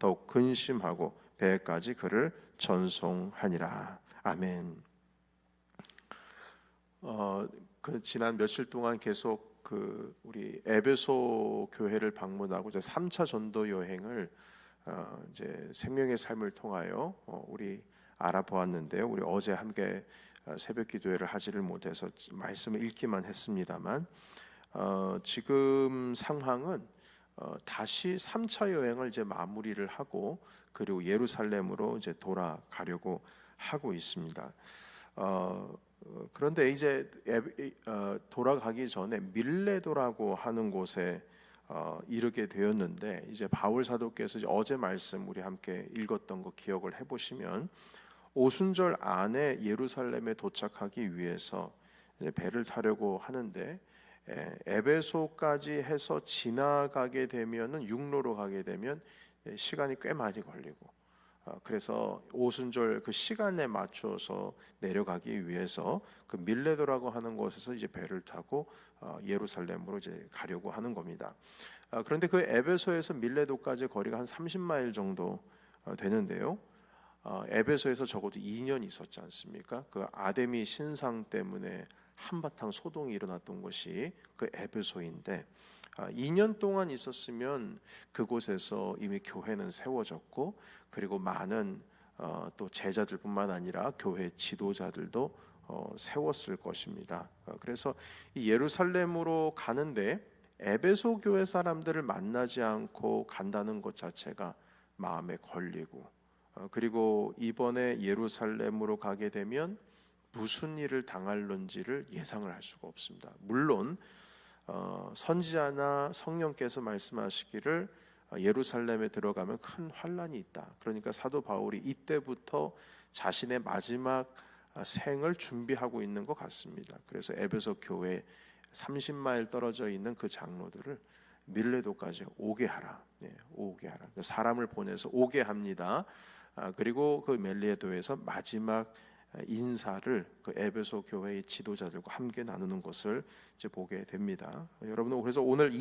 더욱 근심하고 배까지 그를 전송하니라. 아멘. 지난 며칠 동안 계속 우리 에베소 교회를 방문하고 이제 3차 전도 여행을 이제 생명의 삶을 통하여 우리 알아보았는데요. 우리 어제 함께 새벽 기도회를 하지를 못해서 말씀을 읽기만 했습니다만 지금 상황은 다시 3차 여행을 이제 마무리를 하고 그리고 예루살렘으로 이제 돌아가려고 하고 있습니다. 그런데 이제 돌아가기 전에 밀레도라고 하는 곳에 이르게 되었는데, 이제 바울 사도께서 이제 어제 말씀 우리 함께 읽었던 거 기억을 해보시면 오순절 안에 예루살렘에 도착하기 위해서 이제 배를 타려고 하는데 에베소까지 해서 지나가게 되면은 육로로 가게 되면 시간이 꽤 많이 걸리고, 그래서 오순절 그 시간에 맞춰서 내려가기 위해서 그 밀레도라고 하는 곳에서 이제 배를 타고 예루살렘으로 이제 가려고 하는 겁니다. 그런데 그 에베소에서 밀레도까지 거리가 한 30마일 정도 되는데요. 에베소에서 적어도 2년 있었지 않습니까? 그 아데미 신상 때문에 한바탕 소동이 일어났던 곳이 그 에베소인데 2년 동안 있었으면 그곳에서 이미 교회는 세워졌고, 그리고 많은 또 제자들뿐만 아니라 교회 지도자들도 세웠을 것입니다. 그래서 이 예루살렘으로 가는데 에베소 교회 사람들을 만나지 않고 간다는 것 자체가 마음에 걸리고, 그리고 이번에 예루살렘으로 가게 되면 무슨 일을 당할런지를 예상을 할 수가 없습니다. 물론 선지자나 성령께서 말씀하시기를 예루살렘에 들어가면 큰 환란이 있다. 그러니까 사도 바울이 이때부터 자신의 마지막 생을 준비하고 있는 것 같습니다. 그래서 에베소 교회 30마일 떨어져 있는 그 장로들을 밀레도까지 오게 하라. 오게 하라. 사람을 보내서 오게 합니다. 그리고 그 밀레도에서 마지막 인사를 그 에베소 교회의 지도자들과 함께 나누는 것을 이제 보게 됩니다. 여러분, 그래서 오늘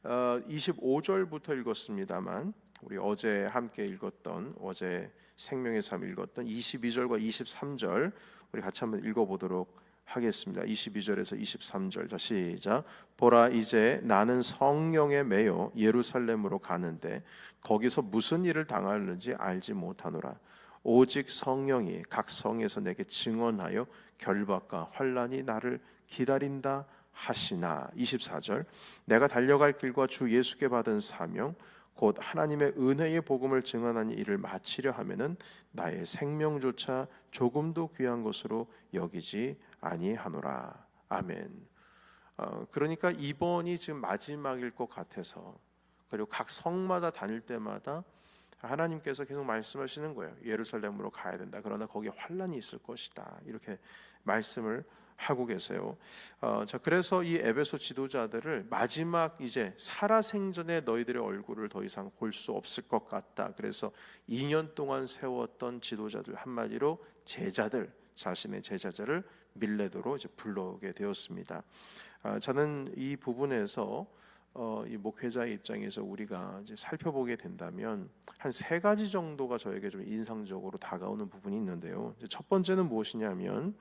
25절부터 읽었습니다만 우리 어제 함께 읽었던, 어제 생명의 삶 읽었던 22절과 23절 우리 같이 한번 읽어보도록 하겠습니다. 22절에서 23절. 자, 시작. 보라, 이제 나는 성령에 매여 예루살렘으로 가는데 거기서 무슨 일을 당하는지 알지 못하노라. 오직 성령이 각 성에서 내게 증언하여 결박과 환난이 나를 기다린다 하시나. 24절. 내가 달려갈 길과 주 예수께 받은 사명 곧 하나님의 은혜의 복음을 증언하니 이를 마치려 하면은 나의 생명조차 조금도 귀한 것으로 여기지 아니하노라. 아멘. 그러니까 이번이 지금 마지막일 것 같아서, 그리고 각 성마다 다닐 때마다 하나님께서 계속 말씀하시는 거예요. 예루살렘으로 가야 된다. 그러나 거기에 환란이 있을 것이다. 이렇게 말씀을 하고 계세요. 자, 그래서 이 에베소 지도자들을 마지막 이제 살아생전에 너희들의 얼굴을 더 이상 볼 수 없을 것 같다. 그래서 2년 동안 세웠던 지도자들, 한마디로 제자들, 자신의 제자들을 밀레도로 이제 불러오게 되었습니다. 저는 이 부분에서 이 목회자의 입장에서 우리가 이제 살펴보게 된다면 한 3가지 정도가 저에게 좀 인상적으로 다가오는 부분이 있는데요. 첫 번째는 무엇이냐면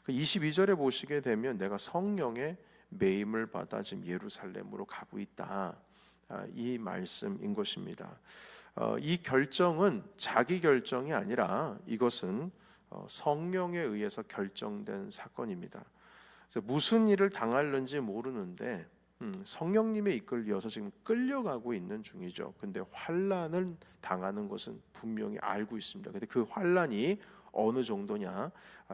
그 22절에 보시게 되면 내가 성령의 매임을 받아 지금 예루살렘으로 가고 있다. 이 말씀인 것입니다. 이 결정은 자기 결정이 아니라 이것은 성령에 의해서 결정된 사건입니다. 그래서 무슨 일을 당할는지 모르는데 성령님에 이끌려서 지금 끌려가고 있는 중이죠. 근데 환난을 당하는 것은 분명히 알고 있습니다. 근데 그 환난이 어느 정도냐,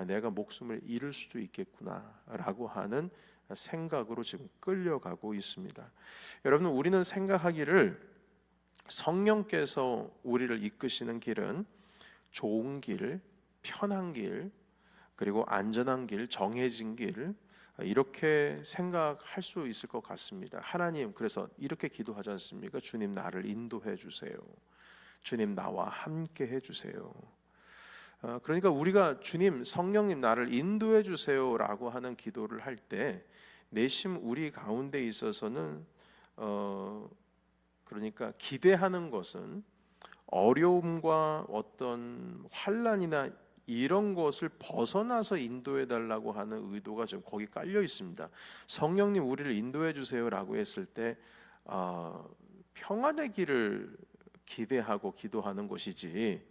내가 목숨을 잃을 수도 있겠구나라고 하는 생각으로 지금 끌려가고 있습니다. 여러분, 우리는 생각하기를 성령께서 우리를 이끄시는 길은 좋은 길, 편한 길, 그리고 안전한 길, 정해진 길, 이렇게 생각할 수 있을 것 같습니다. 하나님, 그래서 이렇게 기도하지 않습니까? 주님, 나를 인도해 주세요. 주님, 나와 함께 해주세요. 그러니까 우리가 주님, 성령님 나를 인도해 주세요라고 하는 기도를 할 때 내심 우리 가운데 있어서는 그러니까 기대하는 것은 어려움과 어떤 환난이나 이런 것을 벗어나서 인도해 달라고 하는 의도가 좀 거기 깔려 있습니다. 성령님 우리를 인도해 주세요라고 했을 때 평안의 길을 기대하고 기도하는 것이지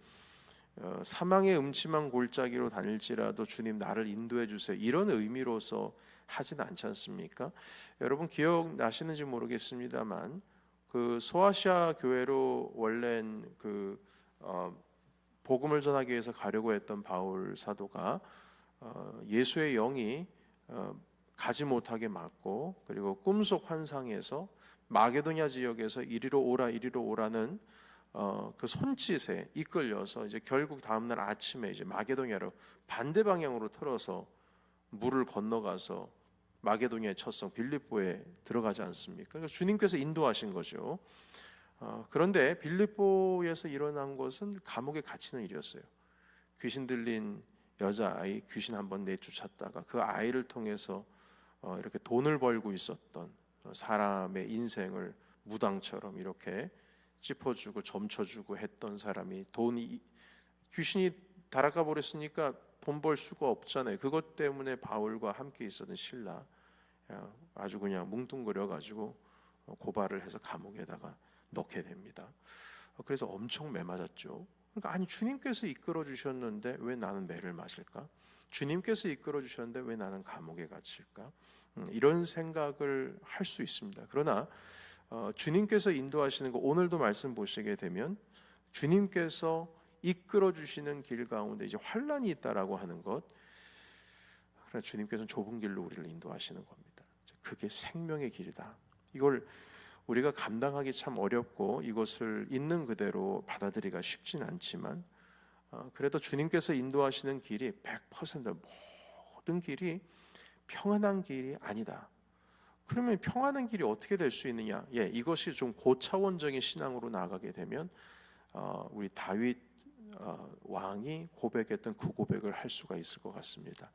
사망의 음침한 골짜기로 다닐지라도 주님 나를 인도해 주세요 이런 의미로서 하진 않지 않습니까? 여러분 기억나시는지 모르겠습니다만 그 소아시아 교회로 원래는 복음을 전하기 위해서 가려고 했던 바울 사도가 예수의 영이 가지 못하게 막고 그리고 꿈속 환상에서 마게도냐 지역에서 이리로 오라는 그 손짓에 이끌려서 이제 결국 다음날 아침에 이제 마게도냐로 반대 방향으로 틀어서 물을 건너가서 마게도냐의 첫성 빌립보에 들어가지 않습니까? 그러니까 주님께서 인도하신 거죠. 그런데 빌립보에서 일어난 것은 감옥에 갇히는 일이었어요. 귀신 들린 여자아이 귀신 한번 내쫓았다가 그 아이를 통해서 이렇게 돈을 벌고 있었던 사람의 인생을 무당처럼 이렇게 짚어주고 점쳐주고 했던 사람이 귀신이 달아가 버렸으니까 돈 벌 수가 없잖아요. 그것 때문에 바울과 함께 있었던 실라 아주 그냥 뭉뚱그려 가지고 고발을 해서 감옥에다가 넣게 됩니다. 그래서 엄청 매맞았죠. 그러니까 아니 주님께서 이끌어 주셨는데 왜 나는 매를 맞을까? 주님께서 이끌어 주셨는데 왜 나는 감옥에 갇힐까? 이런 생각을 할 수 있습니다. 그러나 주님께서 인도하시는 거 오늘도 말씀 보시게 되면 주님께서 이끌어 주시는 길 가운데 이제 환난이 있다라고 하는 것, 그러나 주님께서는 좁은 길로 우리를 인도하시는 겁니다. 그게 생명의 길이다. 이걸 우리가 감당하기 참 어렵고 이것을 있는 그대로 받아들이기가 쉽진 않지만 그래도 주님께서 인도하시는 길이 100% 모든 길이 평안한 길이 아니다. 그러면 평안한 길이 어떻게 될 수 있느냐? 이것이 좀 고차원적인 신앙으로 나아가게 되면 우리 다윗 왕이 고백했던 그 고백을 할 수가 있을 것 같습니다.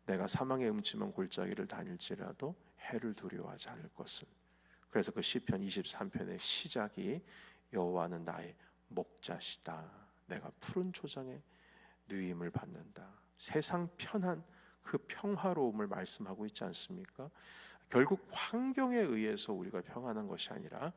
내가 사망의 음침한 골짜기를 다닐지라도 해를 두려워하지 않을 것은. 그래서 그 시편 23편의 시작이 여호와는 나의 목자시다. 내가 푸른 초장에 누임을 받는다. 세상 편한 그 평화로움을 말씀하고 있지 않습니까? 결국 환경에 의해서 우리가 평안한 것이 아니라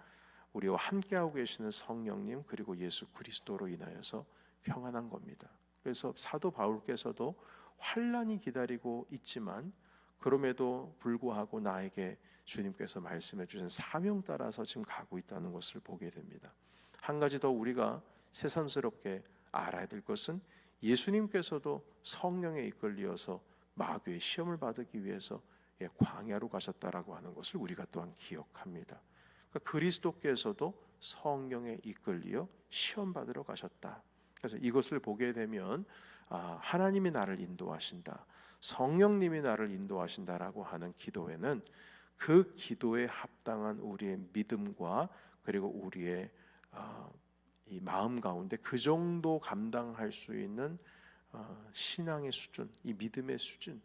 우리와 함께하고 계시는 성령님 그리고 예수 그리스도로 인하여서 평안한 겁니다. 그래서 사도 바울께서도 환난이 기다리고 있지만 그럼에도 불구하고 나에게 주님께서 말씀해 주신 사명 따라서 지금 가고 있다는 것을 보게 됩니다. 한 가지 더 우리가 새삼스럽게 알아야 될 것은 예수님께서도 성령에 이끌려서 마귀의 시험을 받기 위해서 광야로 가셨다라고 하는 것을 우리가 또한 기억합니다. 그러니까 그리스도께서도 성령에 이끌려 시험 받으러 가셨다. 그래서 이것을 보게 되면 하나님이 나를 인도하신다, 성령님이 나를 인도하신다라고 하는 기도에는 그 기도에 합당한 우리의 믿음과 그리고 우리의 이 마음 가운데 그 정도 감당할 수 있는 신앙의 수준, 이 믿음의 수준,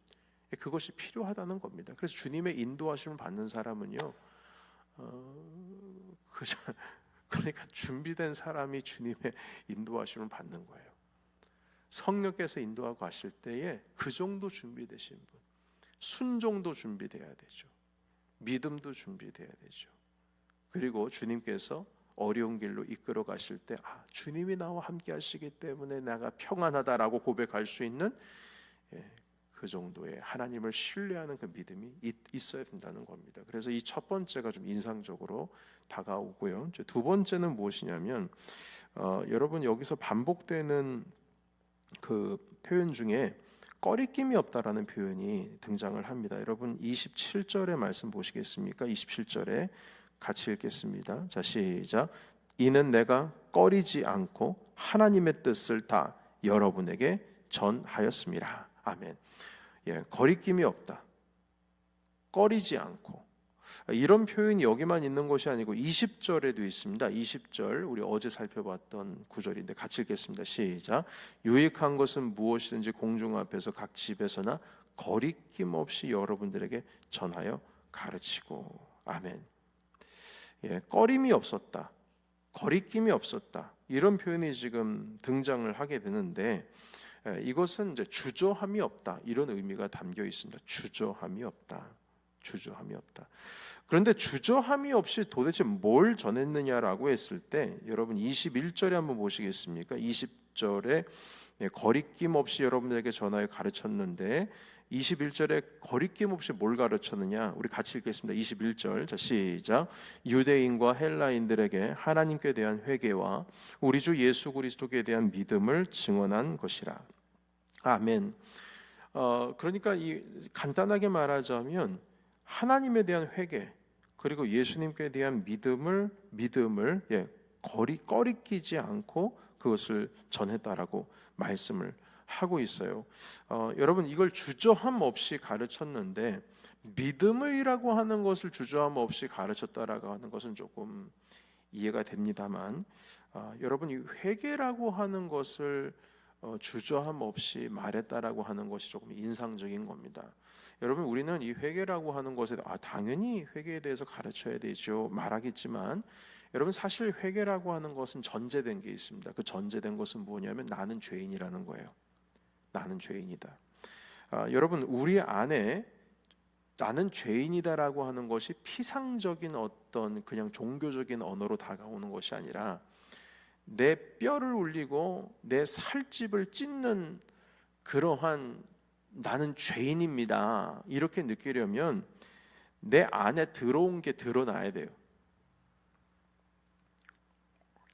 그것이 필요하다는 겁니다. 그래서 주님의 인도하심을 받는 사람은요, 그러니까 준비된 사람이 주님의 인도하심을 받는 거예요. 성령께서 인도하고 가실 때에 그 정도 준비되신 분, 순종도 준비돼야 되죠. 믿음도 준비돼야 되죠. 그리고 주님께서 어려운 길로 이끌어 가실 때 주님이 나와 함께 하시기 때문에 내가 평안하다라고 고백할 수 있는 그 정도의 하나님을 신뢰하는 그 믿음이 있어야 된다는 겁니다. 그래서 이 첫 번째가 좀 인상적으로 다가오고요. 두 번째는 무엇이냐면 여러분 여기서 반복되는 그 표현 중에 꺼리낌이 없다라는 표현이 등장을 합니다. 여러분 27절의 말씀 보시겠습니까? 27절에 같이 읽겠습니다. 자, 시작. 이는 내가 꺼리지 않고 하나님의 뜻을 다 여러분에게 전하였습니다. 아멘. 거리낌이 없다. 꺼리지 않고. 이런 표현이 여기만 있는 것이 아니고 20절에도 있습니다. 20절 우리 어제 살펴봤던 구절인데 같이 읽겠습니다. 시작. 유익한 것은 무엇이든지 공중 앞에서 각 집에서나 거리낌 없이 여러분들에게 전하여 가르치고. 아멘. 꺼림이 없었다. 거리낌이 없었다. 이런 표현이 지금 등장을 하게 되는데 이것은 이제 주저함이 없다 이런 의미가 담겨 있습니다. 주저함이 없다. 주저함이 없다. 그런데 주저함이 없이 도대체 뭘 전했느냐라고 했을 때 여러분 21절에 한번 보시겠습니까? 20절에 거리낌 없이 여러분들에게 전하여 가르쳤는데 21절에 거리낌 없이 뭘 가르쳤느냐? 우리 같이 읽겠습니다. 21절. 자, 시작. 유대인과 헬라인들에게 하나님께 대한 회개와 우리 주 예수 그리스도께 대한 믿음을 증언한 것이라. 아멘. 그러니까 이 간단하게 말하자면 하나님에 대한 회개 그리고 예수님께 대한 믿음을 꺼리끼지 않고 그것을 전했다라고 말씀을 하고 있어요. 여러분 이걸 주저함 없이 가르쳤는데 믿음이라고 하는 것을 주저함 없이 가르쳤다라고 하는 것은 조금 이해가 됩니다만 여러분 이 회개라고 하는 것을 주저함 없이 말했다라고 하는 것이 조금 인상적인 겁니다. 여러분 우리는 이 회개라고 하는 것에 당연히 회개에 대해서 가르쳐야 되죠 말하겠지만 여러분 사실 회개라고 하는 것은 전제된 게 있습니다. 그 전제된 것은 뭐냐면 나는 죄인이라는 거예요. 나는 죄인이다. 여러분 우리 안에 나는 죄인이다라고 하는 것이 피상적인 어떤 그냥 종교적인 언어로 다가오는 것이 아니라 내 뼈를 울리고 내 살집을 찢는 그러한 나는 죄인입니다. 이렇게 느끼려면 내 안에 들어온 게 드러나야 돼요.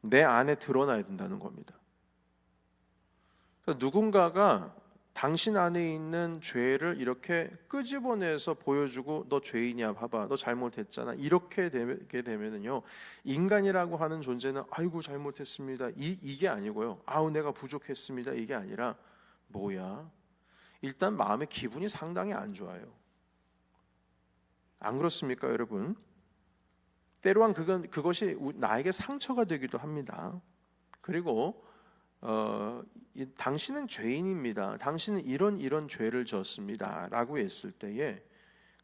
내 안에 드러나야 된다는 겁니다. 누군가가 당신 안에 있는 죄를 이렇게 끄집어내서 보여주고 너 죄인이야 봐봐 너 잘못했잖아 이렇게 되게 되면은요 인간이라고 하는 존재는 아이고 잘못했습니다 이게 아니고요 아우 내가 부족했습니다 이게 아니라 뭐야 일단 마음의 기분이 상당히 안 좋아요. 안 그렇습니까 여러분? 때로는 그것이 나에게 상처가 되기도 합니다. 그리고 당신은 죄인입니다. 당신은 이런 죄를 졌습니다. 라고 했을 때에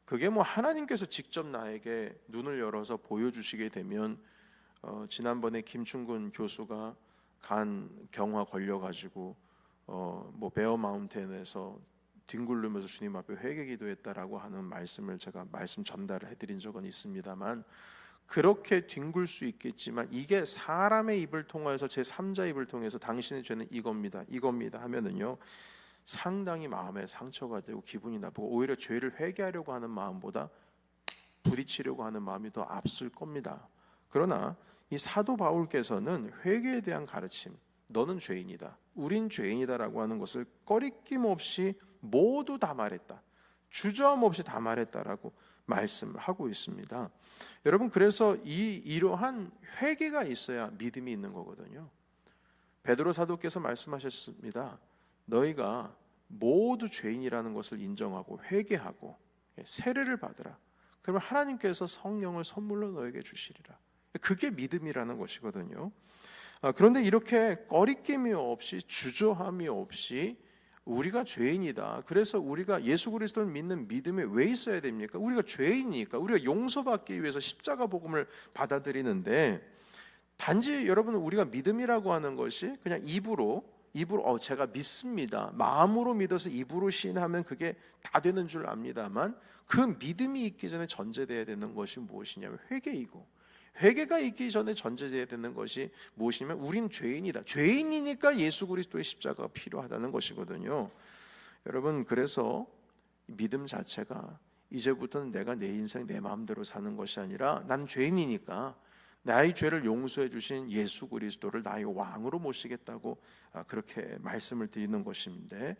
그게 뭐 하나님께서 직접 나에게 눈을 열어서 보여주시게 되면 지난번에 김충근 교수가 간 경화 걸려가지고 뭐 베어 마운틴에서 뒹굴르면서 주님 앞에 회개 기도했다라고 하는 말씀을 제가 말씀 전달을 해드린 적은 있습니다만 그렇게 뒹굴 수 있겠지만 이게 사람의 입을 통해서 제3자 입을 통해서 당신의 죄는 이겁니다 하면은요 상당히 마음에 상처가 되고 기분이 나쁘고 오히려 죄를 회개하려고 하는 마음보다 부딪히려고 하는 마음이 더 앞설 겁니다. 그러나 이 사도 바울께서는 회개에 대한 가르침 너는 죄인이다 우린 죄인이다라고 하는 것을 꺼리낌 없이 모두 다 말했다 주저함 없이 다 말했다라고 말씀하고 있습니다. 여러분 그래서 이러한 회개가 있어야 믿음이 있는 거거든요. 베드로 사도께서 말씀하셨습니다. 너희가 모두 죄인이라는 것을 인정하고 회개하고 세례를 받으라. 그러면 하나님께서 성령을 선물로 너에게 주시리라. 그게 믿음이라는 것이거든요. 그런데 이렇게 꺼리낌이 없이 주저함이 없이 우리가 죄인이다. 그래서 우리가 예수 그리스도를 믿는 믿음이 왜 있어야 됩니까? 우리가 죄인이니까 우리가 용서받기 위해서 십자가 복음을 받아들이는데 단지 여러분 우리가 믿음이라고 하는 것이 그냥 입으로 제가 믿습니다. 마음으로 믿어서 입으로 시인하면 그게 다 되는 줄 압니다만 그 믿음이 있기 전에 전제되어야 되는 것이 무엇이냐면 회개이고 회개가 있기 전에 전제되어야 되는 것이 무엇이냐면 우린 죄인이다. 죄인이니까 예수 그리스도의 십자가가 필요하다는 것이거든요. 여러분 그래서 믿음 자체가 이제부터는 내가 내 인생 내 마음대로 사는 것이 아니라 난 죄인이니까 나의 죄를 용서해 주신 예수 그리스도를 나의 왕으로 모시겠다고 그렇게 말씀을 드리는 것인데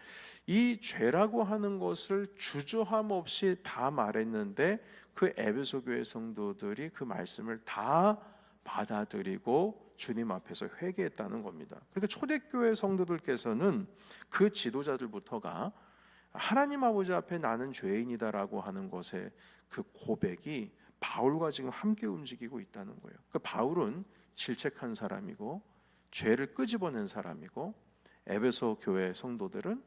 이 죄라고 하는 것을 주저함 없이 다 말했는데 그 에베소 교회 성도들이 그 말씀을 다 받아들이고 주님 앞에서 회개했다는 겁니다. 그러니까 초대교회 성도들께서는 그 지도자들부터가 하나님 아버지 앞에 나는 죄인이다라고 하는 것에 그 고백이 바울과 지금 함께 움직이고 있다는 거예요. 그러니까 바울은 질책한 사람이고 죄를 끄집어낸 사람이고 에베소 교회 성도들은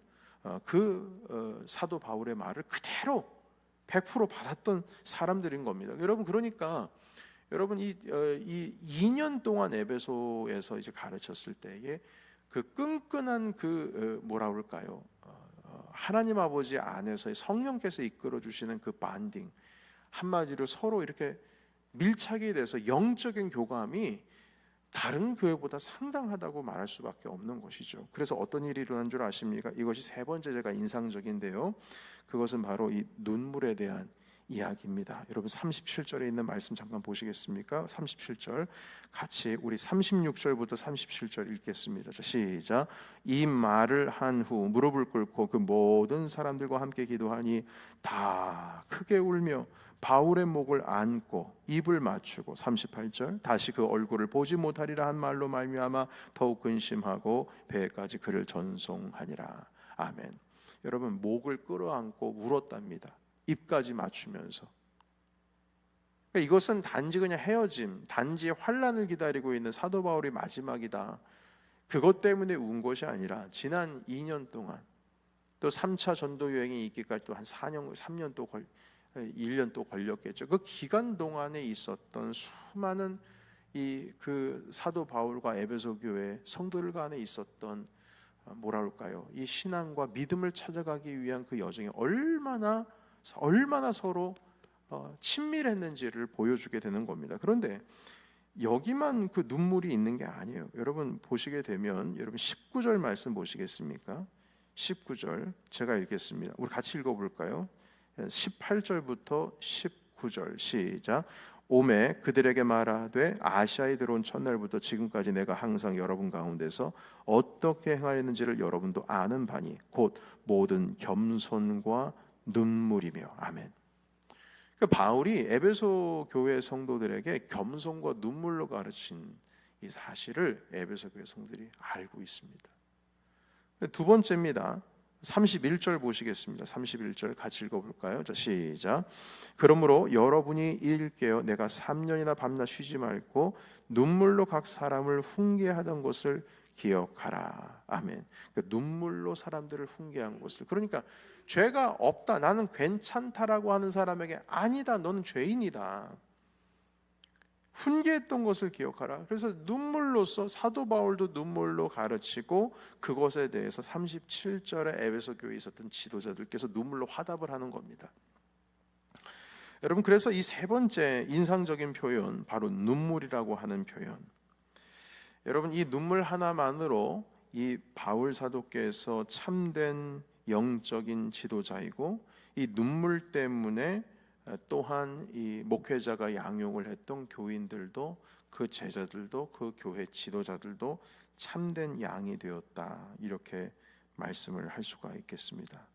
사도 바울의 말을 그대로 100% 받았던 사람들인 겁니다. 여러분 그러니까 여러분 이 2년 동안 에베소에서 이제 가르쳤을 때에 그 끈끈한 그 뭐라 그럴까요? 하나님 아버지 안에서의 성령께서 이끌어 주시는 그 반딩, 한마디로 서로 이렇게 밀착이 돼서 영적인 교감이 다른 교회보다 상당하다고 말할 수밖에 없는 것이죠. 그래서 어떤 일이 일어난 줄 아십니까? 이것이 세 번째 제가 인상적인데요. 그것은 바로 이 눈물에 대한 이야기입니다. 여러분 37절에 있는 말씀 잠깐 보시겠습니까? 37절 같이 우리 36절부터 37절 읽겠습니다. 자, 시작. 이 말을 한 후 무릎을 꿇고 그 모든 사람들과 함께 기도하니 다 크게 울며 바울의 목을 안고 입을 맞추고 38절 다시 그 얼굴을 보지 못하리라 한 말로 말미암아 더욱 근심하고 배에까지 그를 전송하니라. 아멘. 여러분 목을 끌어안고 울었답니다. 입까지 맞추면서. 그러니까 이것은 단지 그냥 헤어짐, 단지 환난을 기다리고 있는 사도 바울이 마지막이다. 그것 때문에 운 것이 아니라 지난 2년 동안 또 3차 전도 여행이 있기까지 또 한 4년, 3년 또 1년 또 걸렸겠죠. 그 기간 동안에 있었던 수많은 그 사도 바울과 에베소 교회 성도들 간에 있었던 뭐라 할까요? 이 신앙과 믿음을 찾아가기 위한 그 여정이 얼마나 서로 친밀했는지를 보여주게 되는 겁니다. 그런데 여기만 그 눈물이 있는 게 아니에요. 여러분 보시게 되면 여러분 19절 말씀 보시겠습니까? 19절 제가 읽겠습니다. 우리 같이 읽어볼까요? 18절부터 19절 시작. 오매 그들에게 말하되 아시아에 들어온 첫날부터 지금까지 내가 항상 여러분 가운데서 어떻게 행하였는지를 여러분도 아는 바니 곧 모든 겸손과 눈물이며. 아멘. 그러니까 바울이 에베소 교회 성도들에게 겸손과 눈물로 가르친 이 사실을 에베소 교회 성도들이 알고 있습니다. 두 번째입니다. 31절 보시겠습니다. 31절 같이 읽어볼까요? 자, 시작. 그러므로 여러분이 일깨어 내가 3년이나 밤낮 쉬지 말고 눈물로 각 사람을 훈계하던 것을 기억하라. 아멘. 그러니까 눈물로 사람들을 훈계한 것을. 그러니까 죄가 없다, 나는 괜찮다라고 하는 사람에게 아니다, 너는 죄인이다, 훈계했던 것을 기억하라. 그래서 눈물로써 사도 바울도 눈물로 가르치고 그것에 대해서 37절에 에베소 교회에 있었던 지도자들께서 눈물로 화답을 하는 겁니다. 여러분 그래서 이 세 번째 인상적인 표현 바로 눈물이라고 하는 표현. 여러분 이 눈물 하나만으로 이 바울 사도께서 참된 영적인 지도자이고 이 눈물 때문에 또한 이 목회자가 양육을 했던 교인들도 그 제자들도 그 교회 지도자들도 참된 양이 되었다, 이렇게 말씀을 할 수가 있겠습니다.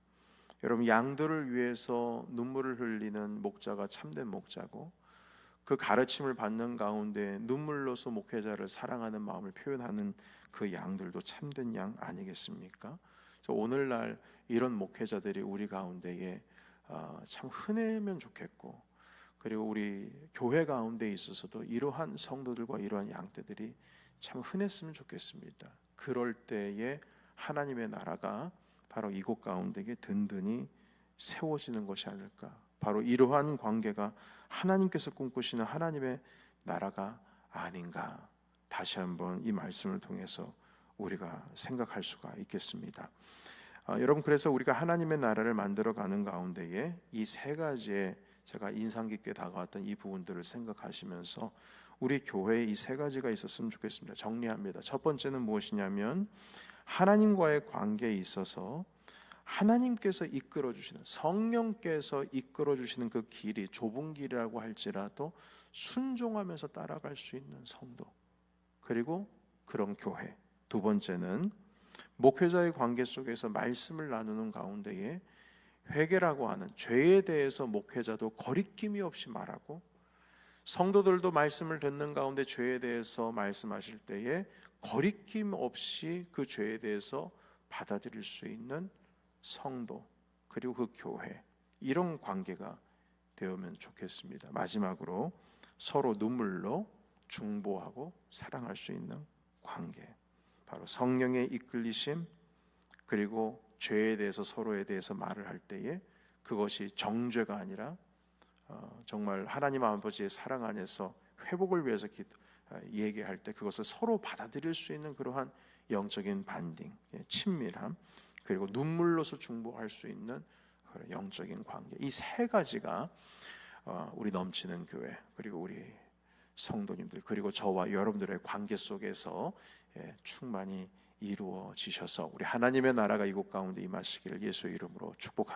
여러분 양들을 위해서 눈물을 흘리는 목자가 참된 목자고 그 가르침을 받는 가운데 눈물로서 목회자를 사랑하는 마음을 표현하는 그 양들도 참된 양 아니겠습니까? 그래서 오늘날 이런 목회자들이 우리 가운데에 참 흔해면 좋겠고, 그리고 우리 교회 가운데 있어서도 이러한 성도들과 이러한 양떼들이 참 흔했으면 좋겠습니다. 그럴 때에 하나님의 나라가 바로 이곳 가운데에 든든히 세워지는 것이 아닐까. 바로 이러한 관계가 하나님께서 꿈꾸시는 하나님의 나라가 아닌가. 다시 한번 이 말씀을 통해서 우리가 생각할 수가 있겠습니다. 여러분 그래서 우리가 하나님의 나라를 만들어가는 가운데에 이 세 가지의 제가 인상 깊게 다가왔던 이 부분들을 생각하시면서 우리 교회에 이 세 가지가 있었으면 좋겠습니다. 정리합니다. 첫 번째는 무엇이냐면 하나님과의 관계에 있어서 하나님께서 이끌어 주시는, 성령께서 이끌어 주시는 그 길이 좁은 길이라고 할지라도 순종하면서 따라갈 수 있는 성도, 그리고 그런 교회. 두 번째는 목회자의 관계 속에서 말씀을 나누는 가운데에 회개라고 하는 죄에 대해서 목회자도 거리낌이 없이 말하고 성도들도 말씀을 듣는 가운데 죄에 대해서 말씀하실 때에 거리낌 없이 그 죄에 대해서 받아들일 수 있는 성도, 그리고 그 교회, 이런 관계가 되면 좋겠습니다. 마지막으로 서로 눈물로 중보하고 사랑할 수 있는 관계, 바로 성령의 이끌리심, 그리고 죄에 대해서 서로에 대해서 말을 할 때에 그것이 정죄가 아니라 정말 하나님 아버지의 사랑 안에서 회복을 위해서 얘기할 때 그것을 서로 받아들일 수 있는 그러한 영적인 반딩, 친밀함, 그리고 눈물로서 중보할 수 있는 그런 영적인 관계, 이 세 가지가 우리 넘치는 교회, 그리고 우리 성도님들, 그리고 저와 여러분들의 관계 속에서 충만히 이루어지셔서 우리 하나님의 나라가 이곳 가운데 임하시기를 예수의 이름으로 축복합니다.